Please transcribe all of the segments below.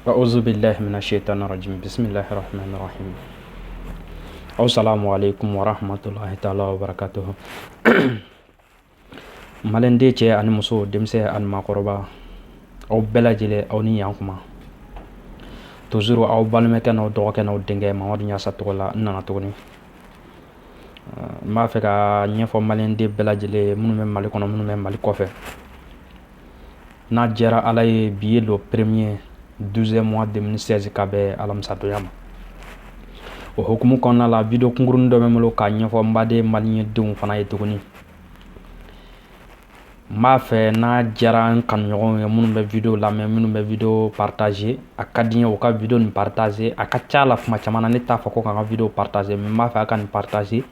أعوذ بالله من الشيطان الرجيم بسم الله الرحمن الرحيم السلام عليكم ورحمة الله تعالى وبركاته malende cɛ ani muso denmisɛn ani maakɔrɔba aw bɛɛ lajɛlen aw ni yankuma toujours aw balimakɛ n'aw dɔgɔkɛ n'aw denkɛ Mamadu Ɲasa tɔgɔ la n nana tuguni n b'a fɛ ka ɲɛfɔ maliyɛnden bɛɛ lajɛlen minnu bɛ Mali kɔnɔ minnu bɛ Mali kɔfɛ n'a jɛra Ala ye bi ye le premier 12e mois 2016 ka bɛ alamisadonya ma o hukumu kɔnɔna la video kunkurunin dɔ bɛ n bolo k'a ɲɛfɔ n baden maliyɛndenw fana ye tuguni n b'a fɛ n'a jɛra n kanuɲɔgɔnw ye minnu bɛ video lamɛn minnu bɛ video partager a ka di n ye u ka video nin partager a ka ca la kuma caman na ne t'a fɔ ko k'an ka video partager mais n b'a fɛ a ka nin partager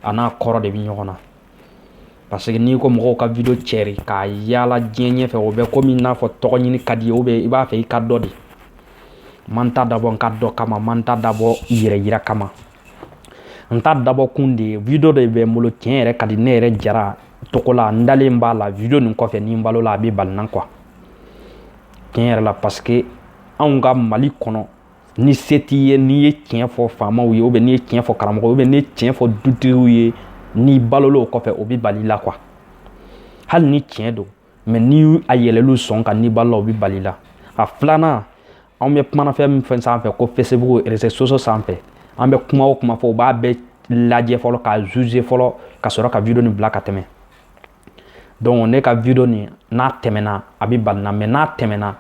a n'a kɔrɔ de bɛ ɲɔgɔn na parce que n'i ko mɔgɔw ka video cɛri k'a yaala diɲɛ ɲɛfɛ o bɛ komi n'a fɔ tɔgɔ ɲini ka di ye ou bien i b'a fɛ i ka dɔ de man t'a dabɔ n ka dɔ kama man t'a dabɔ yɛrɛ yira kama n t'a dabɔ kun de ye video de bɛ n bolo tiɲɛ yɛrɛ ka di ne yɛrɛ jara togo la n dalen b'a la video nin kɔfɛ ni n balo la a bɛ bali n na quoi tiɲɛ yɛrɛ la parce que anw ka Mali kɔnɔ ni se t'i ye n'i ye tiɲɛ fɔ faamaw ye ou bien n'i ye tiɲɛ fɔ karamɔgɔw ou bien n'i ye tiɲɛ fɔ dutigiw ye n'i balola o kɔfɛ o bɛ bali la quoi hali ni tiɲɛ don mais ni a yɛlɛlu sɔn kan n'i balola o bɛ bali la a filanan anw bɛ kumana fɛn min fɛn sanfɛ ko Facebook réseaux sociaux sanfɛ an bɛ kuma o kuma fɔ u b'a bɛɛ lajɛ fɔlɔ ka juger fɔlɔ ka sɔrɔ ka video nin bila ka tɛmɛ donc ne ka video nin n'a tɛmɛna a bɛ bali na mais n'a tɛmɛna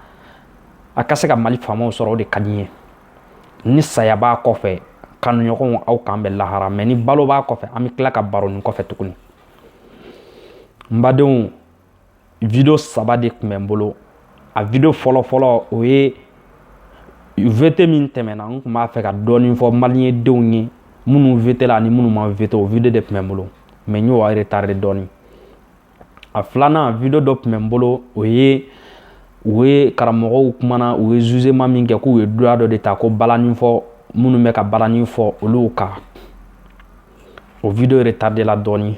a ka se ka Mali faamaw sɔrɔ o de ka di n ye ni saya b'a kɔfɛ kanuɲɔgɔnw aw k'an bɛ lahara mais ni balo b'a kɔfɛ an bɛ tila ka baro nin kɔfɛ tuguni n badenw video 3 de tun bɛ n bolo a video fɔlɔ o ye VT min tɛmɛna n tun b'a fɛ ka dɔɔnin fɔ maliyɛndenw ye minnu VT la ani minnu ma VT o video de tun bɛ n bolo mais n y'o retardé dɔɔnin a filanan video dɔ tun bɛ n bolo o ye karamɔgɔw kumana u ye jugement min kɛ k'u ye droit dɔ de ta ko balani fɔ minnu bɛ ka balani fɔ olu kan o video retardé la dɔɔnin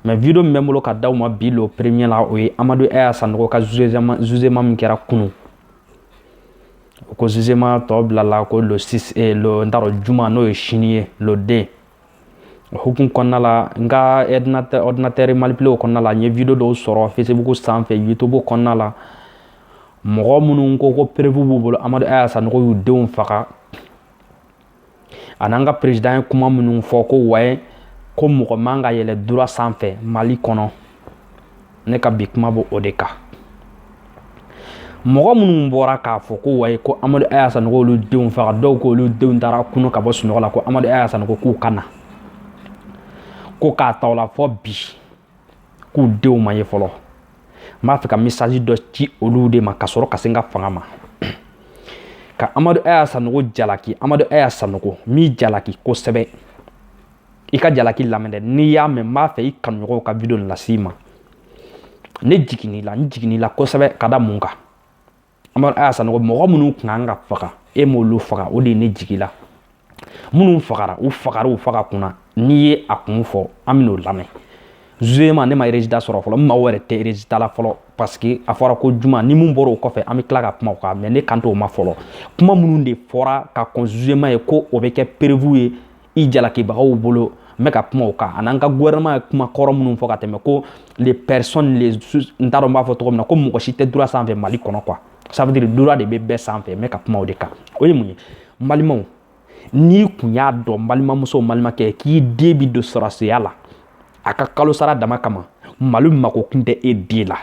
mais video min bɛ n bolo ka d'aw ma bi le premier la o ye Amadu Aya Sanogo ka jugement min kɛra kunun ko jugement tɔ bilala ko le 6 n t'a dɔn juma n'o ye sini ye le 2 o hukumu kɔnɔna la n ka ordinateur manipulé kɔnɔna la n ye video dɔw sɔrɔ Facebook sanfɛ YouTube kɔnɔna la mɔgɔ minnu ko preuve b'u bolo Amadu Aya Sanogo y'u denw faga a n'an ka président ye kuma minnu fɔ ko waye ko mɔgɔ man ka yɛlɛ droit sanfɛ Mali kɔnɔ ne ka bi kuma b'o o de kan mɔgɔ minnu bɔra k'a fɔ ko waye ko Amadu Aya Sanogo olu denw faga dɔw ko olu denw taara kunu ka bɔ sunɔgɔ la ko Amadu Aya Sanogo k'u ka na ko k'a ta o la fɔ bi k'u denw ma ye fɔlɔ n b'a fɛ ka message dɔ ci olu de ma ka sɔrɔ ka se n ka fanga ma ka Amadu Aya Sanogo jalaki Amadu Aya Sanogo mi jalaki kosɛbɛ i ka jalaki lamɛn dɛ n'i y'a mɛn n b'a fɛ i kanuɲɔgɔnw ka video nin lase i ma ne jigin'i la kosɛbɛ ka da mun kan Amadu Aya Sanogo mɔgɔ minnu tun kan ka faga e m'olu faga o de ye ne jigi la minnu fagara u faga kunna n'i ye a kun fɔ an bɛn'o lamɛn jugement ne ma résultat sɔrɔ fɔlɔ n mago yɛrɛ tɛ résultat la fɔlɔ parce que a fɔra ko juma ni mun bɔra o kɔfɛ an bɛ tila ka kuma o kan mais ne kan t'o ma fɔlɔ kuma minnu de fɔra ka kɔn jugement ye ko o bɛ kɛ preuve ye i jalakibagaw bolo n bɛ ka kuma o kan ani an ka gouvernement ye kuma kɔrɔ minnu fɔ ka tɛmɛ ko les personnes n t'a dɔn n b'a fɔ cogo min na ko mɔgɔ si tɛ droit sanfɛ Mali kɔnɔ quoi ça veut dire droit de bɛ bɛɛ sanfɛ n bɛ ka kuma o de kan o ye mun ye n balimaw n'i kun y'a dɔn n balimamuso balimakɛ k'i den bɛ don sɔrɔsiya la a ka kalo sara dama kama Mali mako kun tɛ e den la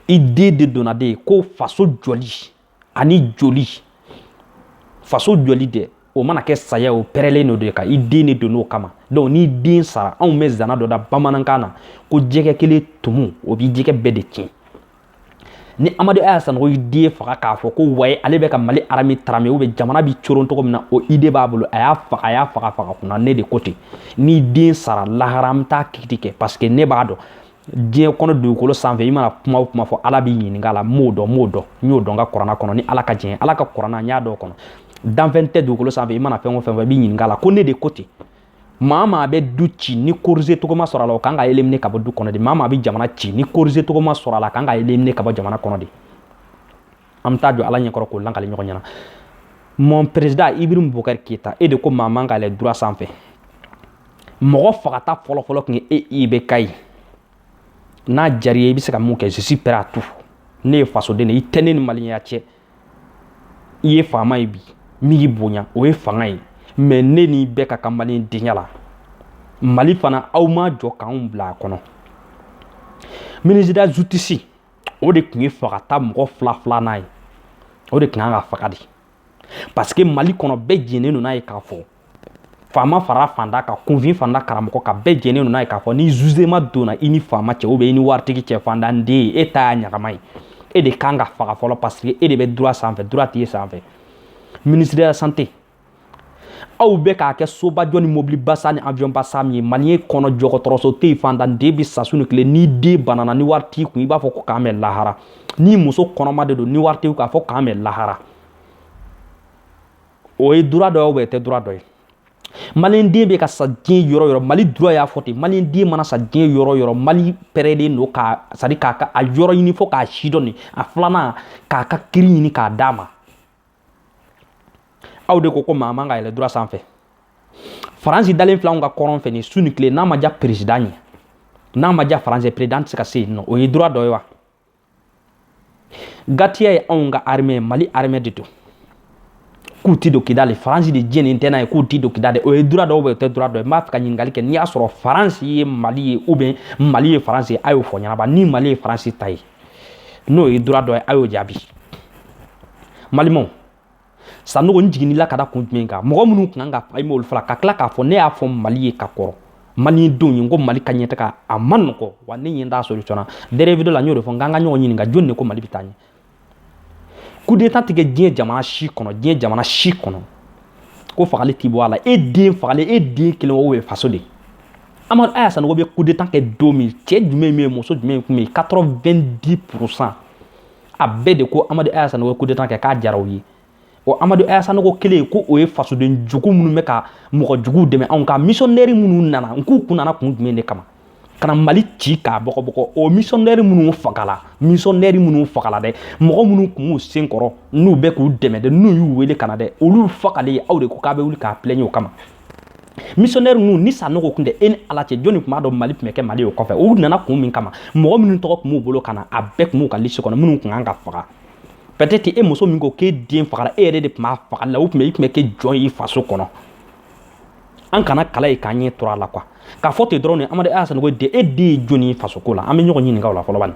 i den de donna de ko faso jɔli ani joli faso jɔli dɛ o mana kɛ saya o pɛrɛlen do de kan i den de donn'o kama donc ni den sara anw bɛ zana dɔ da bamanankan na ko jɛgɛ kelen tumu o b'i jɛgɛ bɛɛ de tiɲɛ ni Amadu Aya Sanogo y'i den faga k'a fɔ ko waye ale bɛ ka Mali armée taramɛ ou bien jamana bi coron cogo min na o idée b'a bolo a y'a faga kunna ne de ko ten ni den sara lahara an bɛ taa kiti kɛ parce que ne b'a dɔn diɲɛ kɔnɔ dugukolo sanfɛ i mana kuma o kuma fɔ Ala b'i ɲininka la n y'o dɔn n ka kuranna kɔnɔ ni Ala ka diɲɛ Ala ka kuranna n y'a dɔn o kɔnɔ danfɛn tɛ dugukolo sanfɛ i mana fɛn o fɛn fɔ i b'i ɲininka la ko ne de ko ten maa maa bɛ du ci ni corriger togo ma sɔrɔ a la o kan ka éliminer ka bɔ du kɔnɔ de maa maa bɛ jamana ci ni corriger togo ma sɔrɔ a la kan ka éliminer ka bɔ jamana kɔnɔ de am ta jo ala ɲɛkɔrɔ k'o lankali ɲɔgɔn ɲɛna. Mon président Ibrahim Boubacar Keïta e de ko maa man ka yɛlɛ droit sanfɛ. Mɔgɔ fagata fɔlɔ-fɔlɔ tun ye IBK ye. N'a diyara i ye i bɛ se ka mun kɛ je suis prêt à tout. Ne ye fasoden de ye i tɛ ne ni maliyɛnya cɛ. I ye faama ye bi min y'i bonya o ye fanga ye mais ne ni bɛɛ ka kan maliyɛn denya la. Mali fana aw ma jɔ k'anw bila a kɔnɔ. Ministre de la justice o de tun ye fagata mɔgɔ fila-filanan ye. O de tun kan ka faga de. Parce que Mali kɔnɔ bɛɛ jɛnnen don n'a ye k'a fɔ faama fara fanda kan kunfin fanda karamɔgɔ kan bɛɛ jɛnnen don n'a ye k'a fɔ ni jugement donna i ni faama cɛ ou bien i ni waritigi cɛ fandanden ye e ta y'a ɲagama ye. E de kan ka faga fɔlɔ parce que e de bɛ droit sanfɛ droit tɛ e sanfɛ. Ministre de la santé aw bɛ k'a kɛ sobajɔ ni mobili basa ni avion basa min ye maliyɛn kɔnɔ dɔgɔtɔrɔso tɛ yen fandanden bɛ sa su ni tile ni den banana ni wari t'i kun i b'a fɔ ko k'an bɛ lahara ni muso kɔnɔma de don ni wari t'i kun k'a fɔ k'an bɛ lahara. O ye droit dɔ ye ou bien o tɛ droit dɔ ye. Maliyɛn den bɛ ka sa diɲɛ yɔrɔ yɔrɔ Mali droit y'a fɔ ten maliyɛn den mana sa diɲɛ yɔrɔ yɔrɔ Mali pɛrɛlen don k'a c'est à dire k'a a yɔrɔ ɲini fo k'a sidɔn de a filanan k'a ka kiiri ɲini k'a d'a ma. Aw de ko maa man ka yɛlɛ droit sanfɛ. Faransi dalen filɛ anw ka kɔrɔn fɛ nin su ni tile n'a ma diya président ye n'a ma diya Faransi président tɛ se ka se yen nɔ o ye droit dɔ ye wa. Gatiya ye anw ka armée Mali armée de don. K'u ti don Kidali Faransi de jɛnnen tɛ n'a ye k'u ti don Kidali o ye droit dɔ ou bien o tɛ droit dɔ ye. N b'a fɛ ka ɲininkali kɛ n'i y'a sɔrɔ Faransi ye Mali ye ou bien Mali ye Faransi ye a y'o fɔ ɲɛnaba ni Mali ye Faransi ta ye n'o ye droit dɔ ye a y'o jaabi. Malimanw Sanogo n jiginnila ka da kun jumɛn kan mɔgɔ minnu tun kan ka faga i m'olu fara ka tila k'a fɔ ne y'a fɔ Mali ye ka kɔrɔ Maliyɛn denw ye n ko Mali ka ɲɛtaga a ma nɔgɔ wa ne ɲɛ t'a solution na dernier vidéo la n y'o de fɔ n k'an ka ɲɔgɔn ɲininka jɔnni de ko Mali bɛ taa ɲɛ. Coup d'état tɛ kɛ diɲɛ jamana si kɔnɔ ko fagali t'i bɔ a la e den fagalen e den kelen o ye faso de ye. Amadu Aya Sanogo bɛ coup d'état kɛ don min cɛ jumɛn bɛ yen muso jumɛn kun bɛ yen 90% a bɛɛ de ko Amadu Aya Sanogo ye coup d'état kɛ k'a diyara o ye. O Amadu Aya Sanogo kelen ko o ye fasoden jugu minnu bɛ ka mɔgɔ juguw dɛmɛ anw ka missionnaire minnu nana n k'u kun nana kun jumɛn de kama ka na Mali ci k'a bɔgɔbɔgɔ o missionnaire minnu fagala dɛ mɔgɔ minnu kun b'u sen kɔrɔ n'u bɛ k'u dɛmɛ dɛ n'u y'u wele ka na dɛ olu fagalen aw de ko k'a bɛ wuli k'a plaigner o kama. Missionnaire ninnu ni Sanogo kun tɛ e ni Ala cɛ jɔnni tun b'a dɔn Mali tun bɛ kɛ Mali ye o kɔfɛ u nana kun min kama mɔgɔ minnu tɔgɔ tun b'u bolo ka na a bɛɛ tun b'u ka liste kɔnɔ minnu tun kan ka faga. Peut-être e muso min ko k'e den fagara e yɛrɛ de tun b'a fagali la ou bien i tun bɛ kɛ jɔn ye i faso kɔnɔ. An kana kala ye k'an ɲɛ tɔrɔ a la quoi k'a fɔ ten dɔrɔn Amadu Aya Sanogo den e den ye jɔnni ye faso ko la an bɛ ɲɔgɔn ɲininka o la fɔlɔ bani.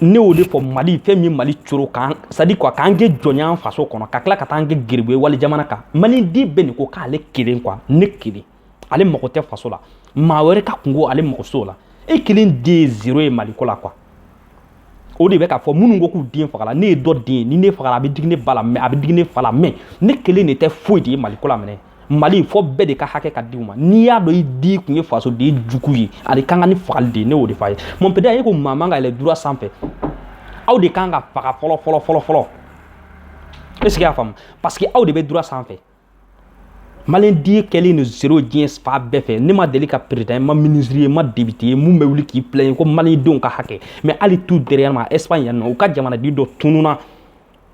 Ne y'o de fɔ Mali fɛn min Mali coro kan c'est à dire quoi k'an kɛ jɔn ye an faso kɔnɔ ka tila ka taa an kɛ geribu ye wali jamana kan Maliyɛn den bɛɛ nin ko k'ale kelen quoi ne kelen ale mago tɛ faso la maa wɛrɛ ka kungo ale mago s'o la e kelen den ye zéro ye Mali ko la quoi. O de bɛ k'a fɔ minnu ko k'u den fagala ne ye dɔ den ye ni ne fagala a bɛ digi ne ba la mais a bɛ digi ne fa la mais ne kelen de tɛ foyi de ye Mali ko la minɛ Mali fɔ bɛɛ de ka hakɛ ka di u ma n'i y'a dɔn i den kun ye faso de ye jugu ye ale kan ka ni fagali de ye ne y'o de f'a ye mon père e ko maa man ka yɛlɛ droit sanfɛ aw de kan ka faga fɔlɔ est ce que y'a faamu parce que aw de bɛ droit sanfɛ Maliyɛn den kɛlen de zéro diɲɛ fa bɛɛ fɛ ne ma deli ka président ye ma ministre ye ma député ye mun bɛ wuli k'i plaigner ko Maliyɛn denw ka hakɛ mais hali tout derrière ma Espagne yan nɔ u ka jamanaden dɔ tununa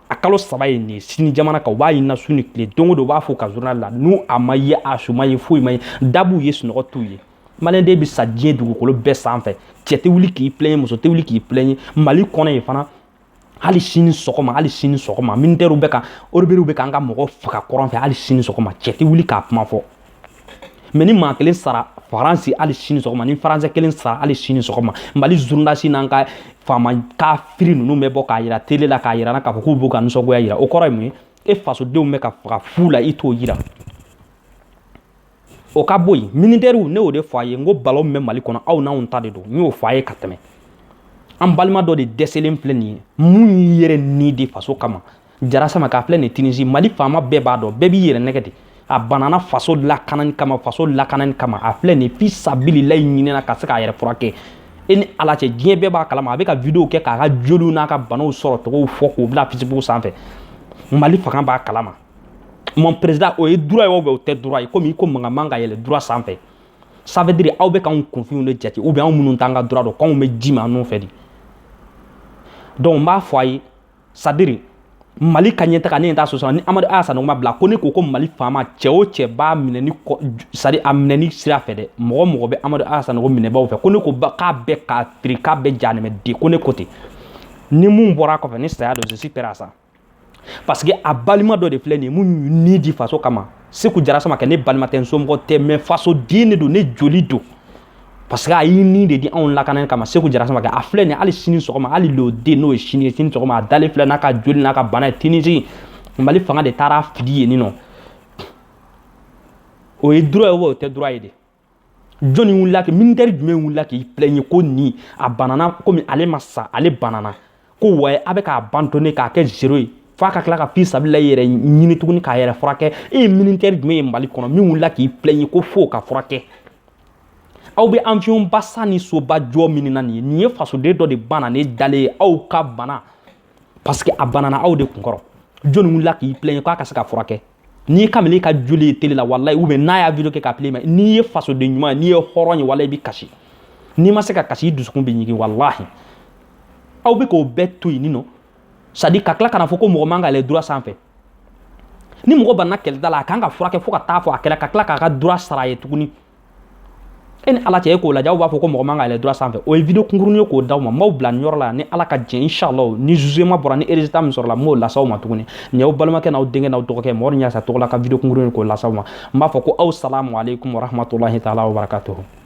a kalo 3 ye nin ye sini jamana kan u b'a ɲinina su ni tile don o don u b'a fɔ u ka journal la n'u a ma ye a su ma ye foyi ma ye dabuw ye sunɔgɔ t'u ye Maliyɛn den bɛ sa diɲɛ dugukolo bɛɛ sanfɛ cɛ tɛ wuli k'i plaigner muso tɛ wuli k'i plaigner Mali kɔnɔ ye fana hali sini sɔgɔma militaires bɛ ka orbiriw bɛ k'an ka mɔgɔ faga kɔrɔn fɛ hali sini sɔgɔma cɛ tɛ wuli k'a kuma fɔ mais ni maa kelen sara Faransi hali sini sɔgɔma ni Faransɛ kelen sara hali sini sɔgɔma Mali journaliste n'an ka faama kafiri ninnu bɛ bɔ k'a yira télé la k'a yira na k'a fɔ k'u b'u ka nisɔngoya yira o kɔrɔ ye mun ye e fasodenw bɛ ka faga fu la i t'o yira o ka bɔ yen militaires ne y'o de fɔ a ye n ko ballon min bɛ Mali kɔnɔ aw n'anw ta de don n y'o fɔ a ye ka tɛmɛ an balima dɔ de dɛsɛlen filɛ nin ye mun y'i yɛrɛ ni de faso kama Jara Sama k'a filɛ nin Tunisie Mali faama bɛɛ b'a dɔn bɛɛ b'i yɛrɛ nɛgɛ de a banana faso lakanani kama a filɛ nin fi sabililayi ɲinina ka se k'a yɛrɛ furakɛ e ni Ala cɛ diɲɛ bɛɛ b'a kalama a bɛ ka vidéo kɛ k'a ka joliw n'a ka banaw sɔrɔ tɔgɔw fɔ k'o bila Facebook sanfɛ Mali fanga b'a kalama mon président o ye droit ye ou bien o tɛ droit ye komi i ko mankan man ka yɛlɛ droit sanfɛ ça veut dire aw bɛ k'anw kunfinw de jate ou bien anw minnu t'an ka droit dɔn k'anw bɛ ji ma an n'u fɛ de donc n b'a fɔ a ye sadiri Mali ka ɲɛtaga ne t'a sɔsɔ ni Amadu Aya Sanogo ma bila ko ne ko Mali faama cɛ o cɛ b'a minɛ ni c'est à dire a minɛ ni sira fɛ dɛ mɔgɔ mɔgɔ bɛ Amadu Aya Sanogo minɛbaw fɛ ko ne ko k'a bɛɛ k'a firi k'a bɛɛ janɛmɛ de ko ne ko ten ni mun bɔra kɔfɛ ni saya don je suis prêt à ça parce que a balima dɔ de filɛ nin ye mun ni di faso kama Seku Jara Sama kɛ ne balima tɛ n somɔgɔ tɛ mais faso den de don ne joli don parce que a y'i ni de di anw lakana kama Seku Jara Sama kɛ a filɛ nin ye hali sini sɔgɔma hali le den n'o ye sini ye sini sɔgɔma a dalen filɛ n'a ka joli n'a ka bana ye Tunisie Mali fanga de taara fili yen nin nɔ o ye droit ye o tɛ droit ye de jɔnni wulila kɛ militaire jumɛn wulila k'i plaigne ko nin a banana komi ale ma sa ale banana ko waye a bɛ k'a bantonné k'a kɛ zéro ye f'a ka tila ka fi sabila yɛrɛ ɲini tuguni k'a yɛrɛ furakɛ e ye militaire jumɛn ye Mali kɔnɔ min wulila k'i plaigne ko fo ka furakɛ aw bɛ avion ba sa ni soba jɔ min na nin ye fasoden dɔ de banna ne dalen ye aw ka bana parce que a banana aw de kunkɔrɔ jɔnni wulila k'i plaigne k'a ka se ka furakɛ n'i kamalen ka joli ye télé la wallahi ou bien n'a y'a video kɛ k'a plaigne n'i ye fasoden ɲuman n'i ye hɔrɔn ye wallahi i bɛ kasi n'i ma se ka kasi i dusukun bɛ ɲigin wallahi aw bɛ k'o bɛɛ to yen nin nɔ c'est à dire ka tila kana fɔ ko mɔgɔ man ka yɛlɛ droit sanfɛ ni mɔgɔ banna kɛlɛda la a kan ka furakɛ fo ka taa fɔ a kɛlɛ ka tila k'a ka droit sara a ye tuguni e ni ala cɛ e k'o lajɛ aw b'a fɔ ko mɔgɔ man ka yɛlɛ droit sanfɛ o ye video kunkurunin ye k'o d'aw ma n b'aw bila nin yɔrɔ la ni ala ka jɛn inchallah ni jugement bɔra ni résultat min sɔrɔla n b'o lasaw ma tuguni nin y'aw balimakɛ n'aw denkɛ n'aw dɔgɔkɛ Mamadu Ɲasa tɔgɔ la ka video kunkurunin k'o lasaw ma n b'a fɔ ko aw salamu aleykum wa rahmatulahi taala wa barakatuhu